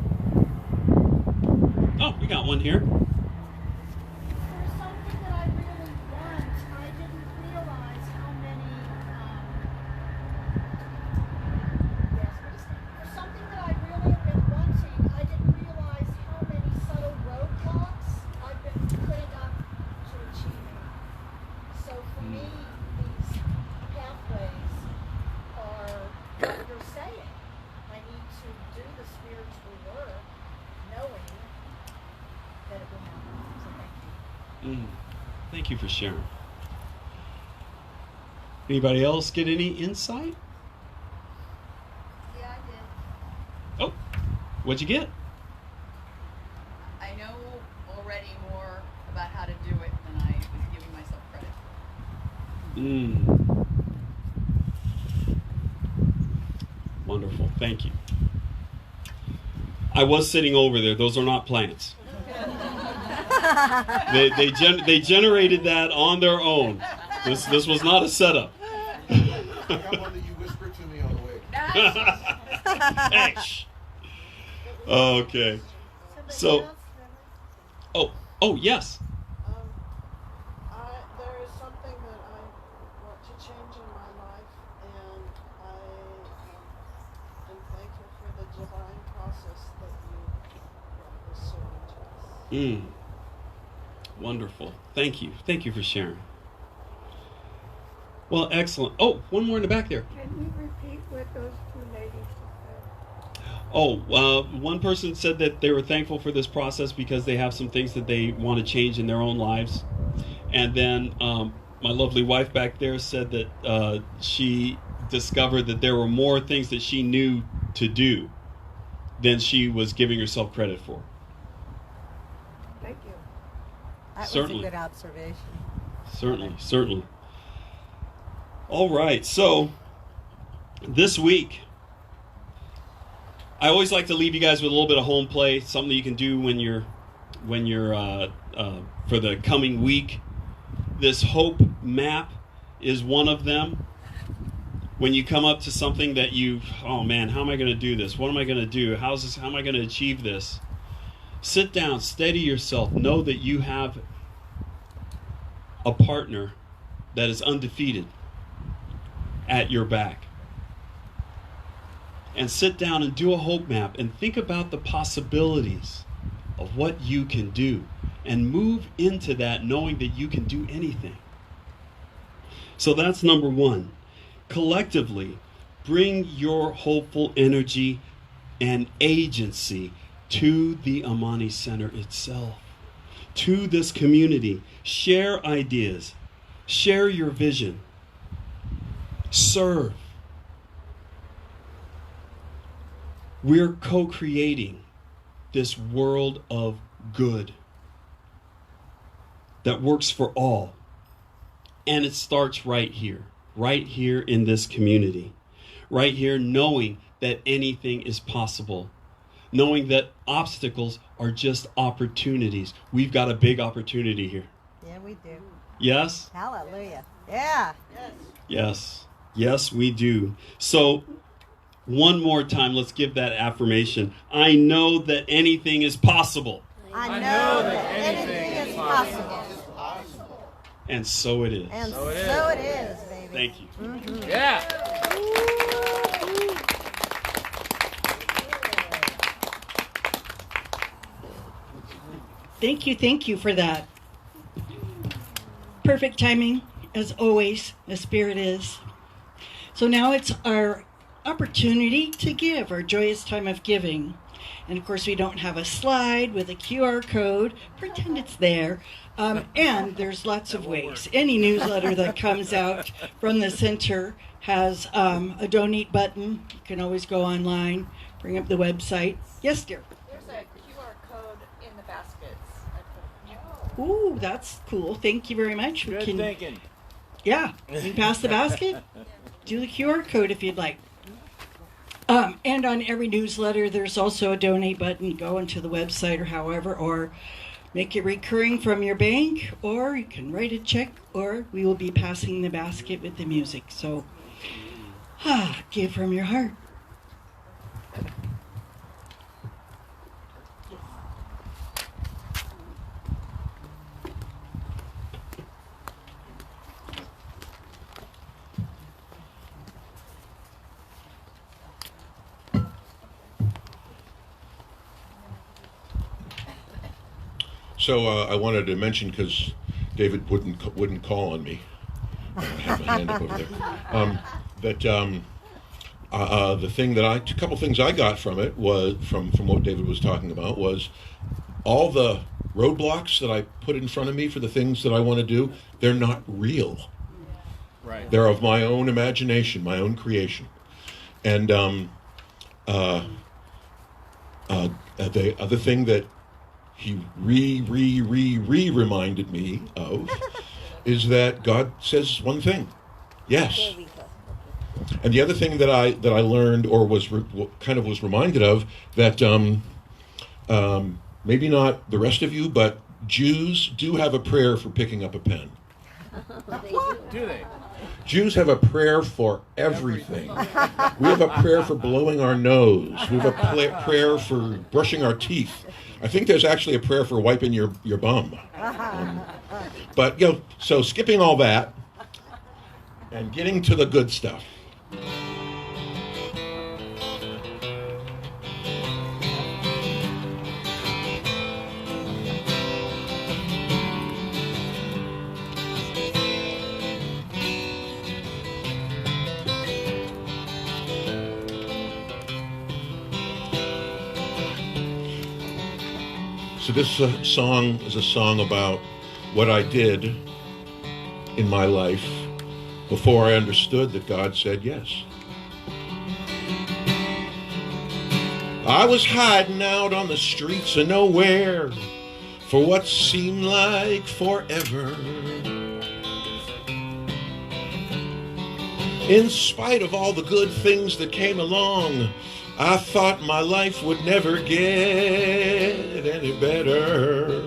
Oh, we got one here. There's something that I really want. I didn't realize how many. There's something that I really have been wanting. I didn't realize how many subtle roadblocks I've been putting up to achieving. So for me, these pathways are what you're saying. I need to do the spiritual work, knowing that it will happen. So thank you. Thank you for sharing. Anybody else get any insight? Yeah, I did. Oh, what'd you get? I know already more about how to do it than I was giving myself credit for. Wonderful. Thank you. I was sitting over there. Those are not plants. They generated that on their own. This was not a setup. I got one that you whispered to me on the way. Hey, shh. Okay. So, oh yes. There is something that I want to change in my life, and I am thankful for the divine process that you brought this sermon to us. Wonderful. Thank you. Thank you for sharing. Well, excellent. Oh, one more in the back there. Can you repeat what those two ladies said? Oh, one person said that they were thankful for this process because they have some things that they want to change in their own lives. And then my lovely wife back there said that she discovered that there were more things that she knew to do than she was giving herself credit for. Thank you. That Certainly. was a good observation. Certainly. All right, so this week, I always like to leave you guys with a little bit of home play, something that you can do when you're for the coming week. This hope map is one of them. When you come up to something that oh man, how am I going to do this? What am I going to do? How am I going to achieve this? Sit down, steady yourself. Know that you have a partner that is undefeated at your back. And sit down and do a hope map and think about the possibilities of what you can do and move into that knowing that you can do anything. So that's number one. Collectively, bring your hopeful energy and agency to the Amani Center itself, to this community. Share ideas, share your vision, serve. We're co-creating this world of good that works for all. And it starts right here in this community. Right here, knowing that anything is possible. Knowing that obstacles are just opportunities. We've got a big opportunity here. Yeah, we do. Yes? Hallelujah. Yeah. Yes, we do. So, one more time, let's give that affirmation. I know that anything is possible. I know that anything is possible. And so it is. And so it is, baby. Thank you. Mm-hmm. Yeah. Thank you for that Perfect timing, as always, the Spirit is. So now it's our opportunity to give, our joyous time of giving. And of course, we don't have a slide with a QR code. Pretend it's there. And there's lots of ways. Any newsletter that comes out from the center has a donate button. You can always go online, bring up the website. Yes, dear? There's a QR code in the baskets. I put. Ooh, that's cool. Thank you very much. Good thinking. Yeah, you can pass the basket. Do the QR code if you'd like. And on every newsletter, there's also a donate button. Go into the website or however, or make it recurring from your bank, or you can write a check, or we will be passing the basket with the music. So, give from your heart. So I wanted to mention, because David wouldn't call on me. I have my hand up over there. The thing that a couple things I got from it was from what David was talking about was all the roadblocks that I put in front of me for the things that I want to do. They're not real. Right. They're of my own imagination, my own creation, and the other thing that he reminded me of is that God says one thing, yes. And the other thing that I learned, or was reminded of, that maybe not the rest of you, but Jews do have a prayer for picking up a pen. Do they? Jews have a prayer for everything. We have a prayer for blowing our nose. We have a prayer for brushing our teeth. I think there's actually a prayer for wiping your bum. But, so skipping all that and getting to the good stuff. So this song is a song about what I did in my life before I understood that God said yes. I was hiding out on the streets of nowhere for what seemed like forever. In spite of all the good things that came along, I thought my life would never get any better.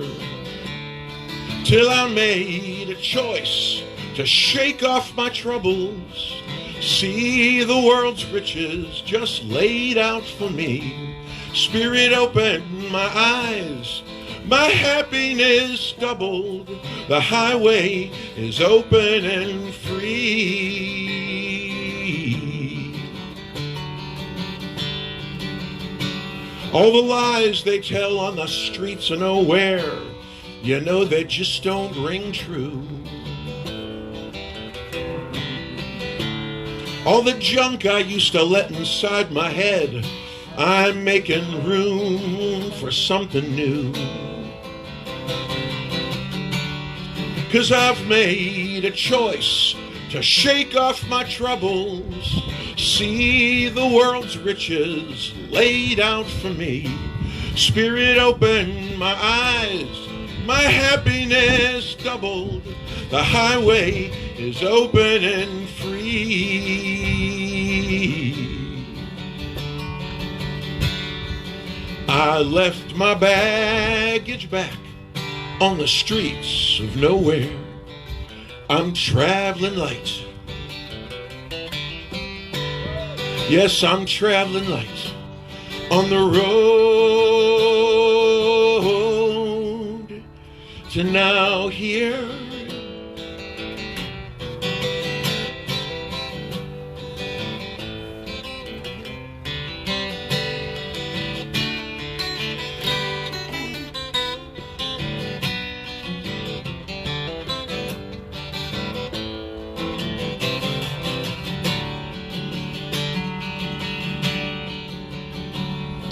Till I made a choice to shake off my troubles, see the world's riches just laid out for me. Spirit opened my eyes, my happiness doubled. The highway is open and free. All the lies they tell on the streets of nowhere, they just don't ring true. All the junk I used to let inside my head, I'm making room for something new. 'Cause I've made a choice to shake off my troubles, see the world's riches laid out for me. Spirit opened my eyes, my happiness doubled. The highway is open and free. I left my baggage back on the streets of nowhere. I'm traveling light. Yes, I'm traveling light on the road to now here.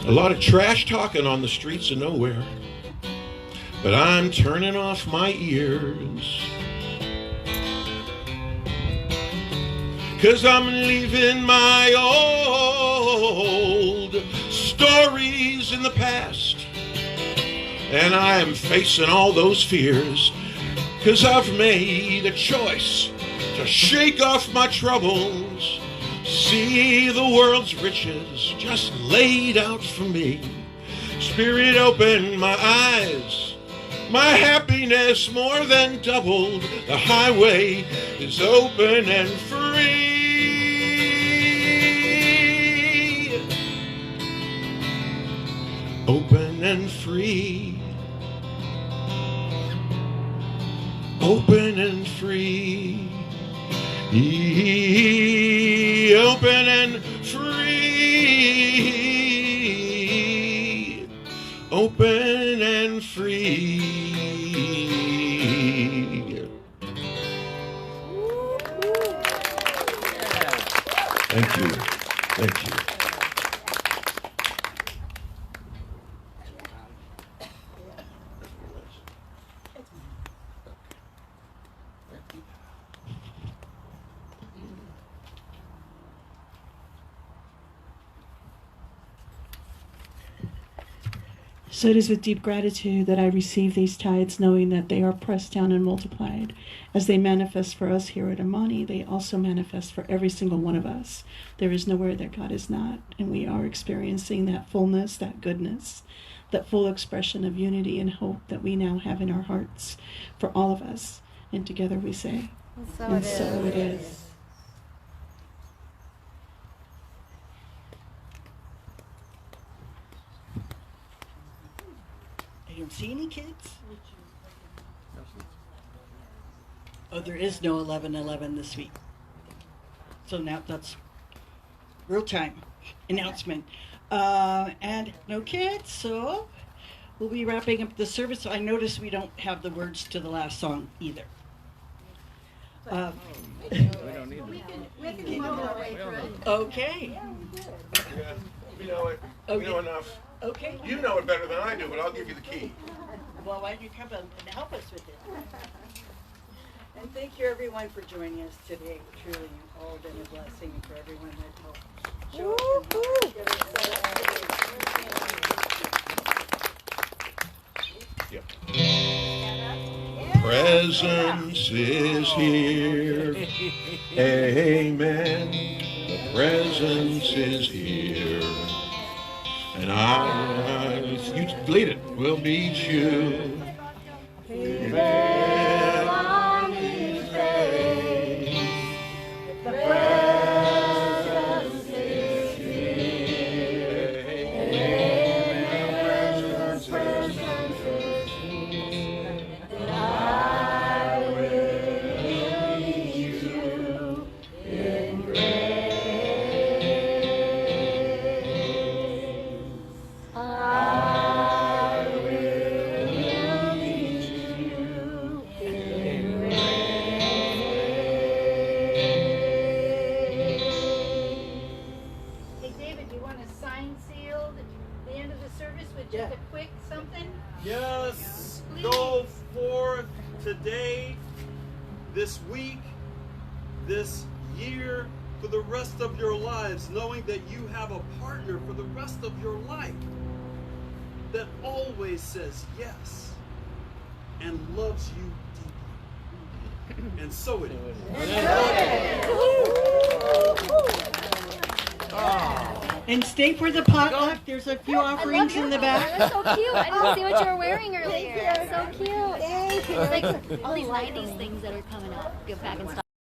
A lot of trash talking on the streets of nowhere, but I'm turning off my ears, 'cause I'm leaving my old stories in the past, and I am facing all those fears, 'cause I've made a choice to shake off my troubles, see the world's riches just laid out for me. Spirit, open my eyes, my happiness more than doubled. The highway is open and free. Open and free. Open and free. Open and free. Open and free. Thank you. Thank you. So it is with deep gratitude that I receive these tithes, knowing that they are pressed down and multiplied. As they manifest for us here at Amani, they also manifest for every single one of us. There is nowhere that God is not, and we are experiencing that fullness, that goodness, that full expression of unity and hope that we now have in our hearts for all of us. And together we say, and so it is. I don't see any kids. Oh, there is no 11:11 this week. So now that's real time announcement. And no kids, so we'll be wrapping up the service. I notice we don't have the words to the last song either. We don't need them. We can mumble our way through it. Okay. Yeah, we know it. We know enough. Okay. You know it better than I do, but I'll give you the key. Well, why don't you come and help us with it? And thank you everyone for joining us today. Truly, you've all been a blessing, and for everyone that helped show up. Presence is here. Amen. The presence is here. And if you lead it, we'll meet you. Amen. On His face. The presence is here. Amen. The presence is here. And I will meet you in grace. I will meet you in grace. Hey, David, do you want a sign sealed at the end of the service with just a quick something? Yes, Please. go forth today, this week, this year, for the rest of your lives, knowing that you have a partner for the rest of your life that always says yes and loves you deeply. And so it is. And stay for the potluck. There's a few offerings in the back. That's so cute. I didn't see what you were wearing earlier. That's so cute. It's like all these 90s things that are coming up. Get back in stock.